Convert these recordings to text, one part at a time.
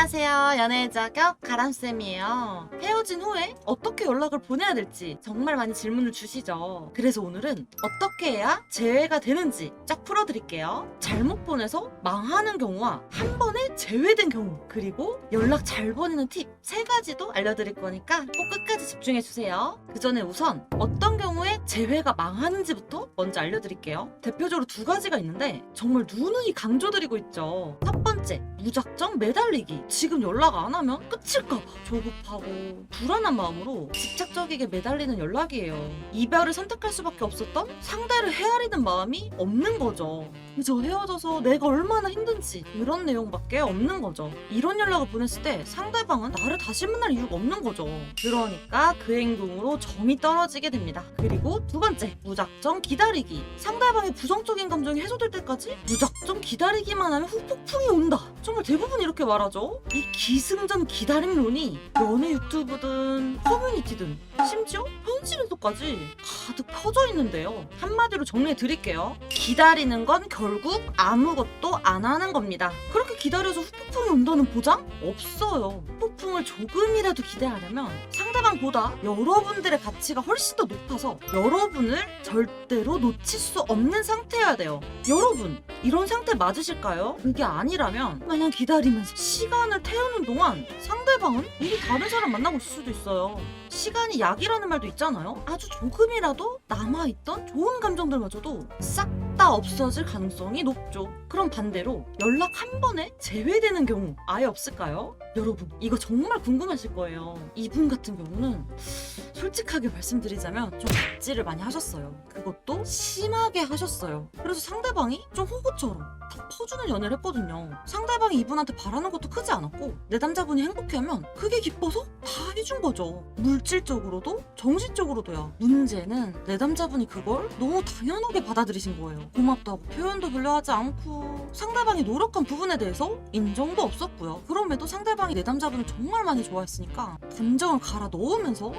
안녕하세요. 연애의 자격 가람쌤이에요. 헤어진 후에 어떻게 연락을 보내야 될지 정말 많이 질문을 주시죠. 그래서 오늘은 어떻게 해야 재회가 되는지 쫙 풀어드릴게요. 잘못 보내서 망하는 경우와 한 번에 재회된 경우, 그리고 연락 잘 보내는 팁 3가지도 알려드릴 거니까 꼭 끝까지 집중해주세요. 그 전에 우선 어떤 경우에 재회가 망하는지부터 먼저 알려드릴게요. 대표적으로 2가지가 있는데 정말 누누이 강조드리고 있죠. 첫 번째, 무작정 매달리기. 지금 연락 안 하면 끝일까봐 조급하고 불안한 마음으로 집착적이게 매달리는 연락이에요. 이별을 선택할 수밖에 없었던 상대를 헤아리는 마음이 없는 거죠. 그저 헤어져서 내가 얼마나 힘든지 이런 내용밖에 없는 거죠. 이런 연락을 보냈을 때 상대방은 나를 다시 만날 이유가 없는 거죠. 그러니까 그 행동으로 정이 떨어지게 됩니다. 그리고 2번째, 무작정 기다리기. 상대방의 부정적인 감정이 해소될 때까지 무작정 기다리기만 하면 후폭풍이 온다. 정말 대부분 이렇게 말하죠. 이 기승전 기다림론이 연애 유튜브든 커뮤니티든 심지어 현실에서까지 가득 퍼져 있는데요. 한마디로 정리해 드릴게요. 기다리는 건 결국 아무것도 안 하는 겁니다. 그렇게 기다려서 후폭풍이 온다는 보장? 없어요. 후폭풍을 조금이라도 기대하려면 상대방보다 여러분들의 가치가 훨씬 더 높아서 여러분을 절대로 놓칠 수 없는 상태여야 돼요. 여러분, 이런 상태 맞으실까요? 그게 아니라면 마냥 기다리면서 시간을 태우는 동안 상대방은 이미 다른 사람 만나고 있을 수도 있어요. 시간이 약이라는 말도 있잖아요. 아주 조금이라도 남아있던 좋은 감정들마저도 싹 다 없어질 가능성이 높죠. 그럼 반대로 연락 한 번에 재회되는 경우 아예 없을까요? 여러분, 이거 정말 궁금하실 거예요. 이분 같은 경우는 솔직하게 말씀드리자면 좀 갑질을 많이 하셨어요. 그것도 심하게 하셨어요. 그래서 상대방이 좀 호구처럼 다 퍼주는 연애를 했거든요. 상대방이 이분한테 바라는 것도 크지 않았고 내 남자분이 행복해하면 그게 기뻐서 다 해준 거죠. 물질적으로도 정신적으로도요. 문제는 내 남자분이 그걸 너무 당연하게 받아들이신 거예요. 고맙다고 표현도 별로 하지 않고 상대방이 노력한 부분에 대해서 인정도 없었고요. 그럼에도 상대방이 내 남자분을 정말 많이 좋아했으니까 감정을 갈아 넣으면서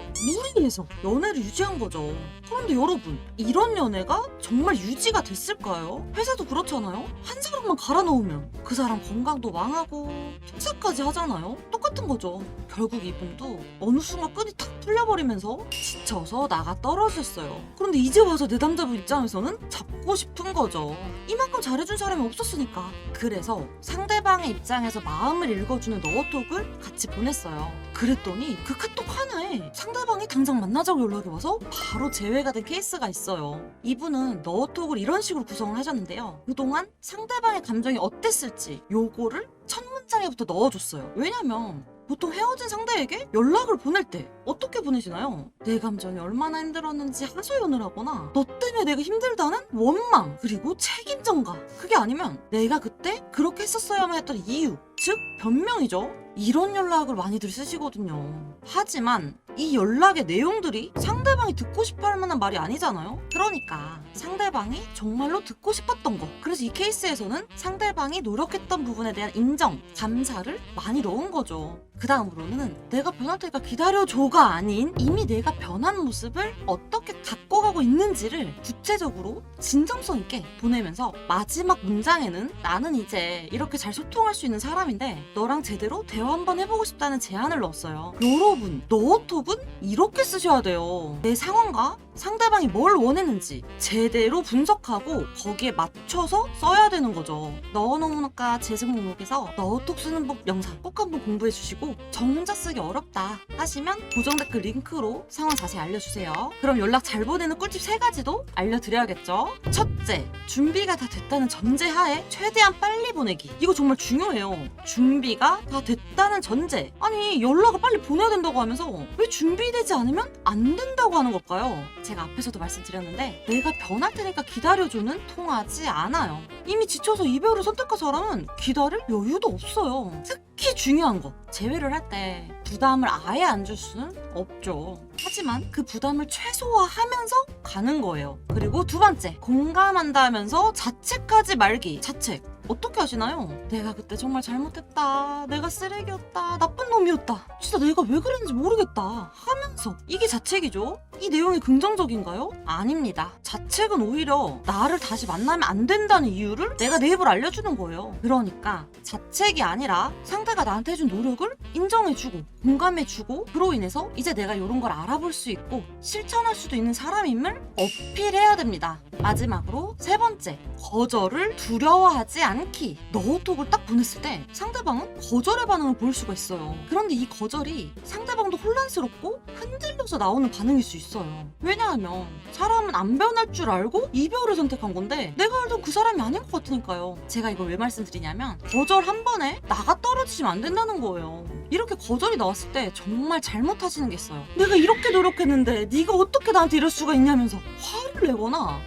무리해서 연애를 유지한 거죠. 그런데 여러분, 이런 연애가 정말 유지가 됐을까요? 회사도 그렇잖아요. 한 사람만 갈아 넣으면 그 사람 건강도 망하고 퇴사까지 하잖아요. 똑같은 거죠. 결국 이분도 어느 순간 끈이 탁 풀려버리면서 지쳐서 나가 떨어졌어요. 그런데 이제 와서 내 남자분 입장에서는 잡고 싶은 거죠. 이만큼 잘해준 사람이 없었으니까. 그래서 상대방의 입장에서 마음을 읽어주는 너톡을 같이 보냈어요. 그랬더니 그 카톡 하나에 상대방이 당장 만나자고 연락이 와서 바로 재회가 된 케이스가 있어요. 이분은 너톡을 이런 식으로 구성을 하셨는데요. 그동안 상대방의 감정이 어땠을지 요거를 첫 문장에부터 넣어줬어요. 왜냐면 보통 헤어진 상대에게 연락을 보낼 때 어떻게 보내시나요? 내 감정이 얼마나 힘들었는지 하소연을 하거나 너 때문에 내가 힘들다는 원망, 그리고 책임 전가. 그게 아니면 내가 그때 그렇게 했었어야만 했던 이유, 즉 변명이죠. 이런 연락을 많이들 쓰시거든요. 하지만 이 연락의 내용들이 상대방이 듣고 싶어 할 만한 말이 아니잖아요. 그러니까 상대방이 정말로 듣고 싶었던 거. 그래서 이 케이스에서는 상대방이 노력했던 부분에 대한 인정, 감사를 많이 넣은 거죠. 그 다음으로는 내가 변할 테니까 기다려줘가 아닌 이미 내가 변한 모습을 어떻게 갖고 가고 있는지를 구체적으로 진정성 있게 보내면서 마지막 문장에는 나는 이제 이렇게 잘 소통할 수 있는 사람인데 너랑 제대로 대화 한번 해보고 싶다는 제안을 넣었어요. 여러분, 너톡은 이렇게 쓰셔야 돼요. 내 상황과 상대방이 뭘 원했는지 제대로 분석하고 거기에 맞춰서 써야 되는 거죠. 너너무나가 재생 목록에서 너톡 쓰는 법 영상 꼭 한번 공부해 주시고 정 혼자 쓰기 어렵다 하시면 고정 댓글 링크로 상황 자세히 알려주세요. 그럼 연락 잘 보내는 꿀팁 3가지도 알려드려야겠죠. 첫째, 준비가 다 됐다는 전제하에 최대한 빨리 보내기. 이거 정말 중요해요. 준비가 다 됐다는 전제. 아니, 연락을 빨리 보내야 된다고 하면서 왜 준비되지 않으면 안 된다고 하는 걸까요? 제가 앞에서도 말씀드렸는데 내가 변할 테니까 기다려줘는 통하지 않아요. 이미 지쳐서 이별을 선택한 사람은 기다릴 여유도 없어요. 특히 중요한 거, 재회를 할 때 부담을 아예 안 줄 수는 없죠. 하지만 그 부담을 최소화하면서 가는 거예요. 그리고 2번째, 공감한다면서 자책하지 말기. 자책. 어떻게 하시나요? 내가 그때 정말 잘못했다. 내가 쓰레기였다. 나쁜 놈이었다. 진짜 내가 왜 그랬는지 모르겠다. 하면서 이게 자책이죠? 이 내용이 긍정적인가요? 아닙니다. 자책은 오히려 나를 다시 만나면 안 된다는 이유를 내가 내 입으로 알려주는 거예요. 그러니까 자책이 아니라 상대가 나한테 해준 노력을 인정해주고 공감해주고 그로 인해서 이제 내가 이런 걸 알아볼 수 있고 실천할 수도 있는 사람임을 어필해야 됩니다. 마지막으로 세 번째, 거절을 두려워하지 않기. 너톡을 딱 보냈을 때 상대방은 거절의 반응을 보일 수가 있어요. 그런데 이 거절이 상대방도 혼란스럽고 흔들려서 나오는 반응일 수 있어요. 왜냐하면 사람은 안 변할 줄 알고 이별을 선택한 건데 내가 알던 그 사람이 아닌 것 같으니까요. 제가 이걸 왜 말씀드리냐면 거절 한 번에 나가 떨어지시면 안 된다는 거예요. 이렇게 거절이 나왔을 때 정말 잘못하시는 게 있어요. 내가 이렇게 노력했는데 네가 어떻게 나한테 이럴 수가 있냐면서 화를 내거나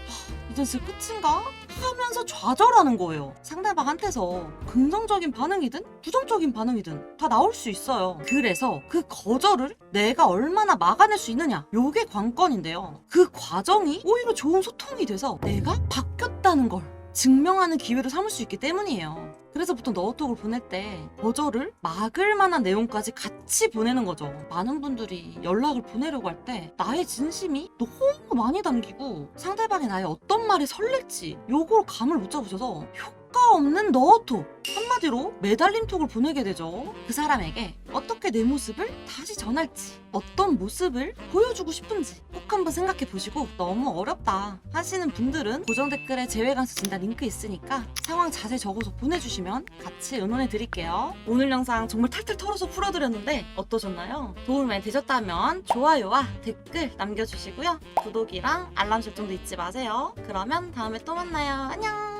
이젠 제 끝인가? 하면서 좌절하는 거예요. 상대방한테서 긍정적인 반응이든 부정적인 반응이든 다 나올 수 있어요. 그래서 그 거절을 내가 얼마나 막아낼 수 있느냐, 요게 관건인데요. 그 과정이 오히려 좋은 소통이 돼서 내가 바뀌었다는 걸 증명하는 기회를 삼을 수 있기 때문이에요. 그래서 보통 너톡을 보낼 때 거절을 막을 만한 내용까지 같이 보내는 거죠. 많은 분들이 연락을 보내려고 할 때 나의 진심이 너무 많이 담기고 상대방이 나의 어떤 말이 설렐지 요걸 감을 못 잡으셔서 효과 없는 너톡, 한마디로 매달림 톡을 보내게 되죠. 그 사람에게 어떻게 내 모습을 다시 전할지, 어떤 모습을 보여주고 싶은지 꼭 한번 생각해 보시고 너무 어렵다 하시는 분들은 고정 댓글에 재회강수 진단 링크 있으니까 상황 자세히 적어서 보내주시면 같이 응원해 드릴게요. 오늘 영상 정말 탈탈 털어서 풀어드렸는데 어떠셨나요? 도움이 많이 되셨다면 좋아요와 댓글 남겨주시고요. 구독이랑 알람 설정도 잊지 마세요. 그러면 다음에 또 만나요. 안녕.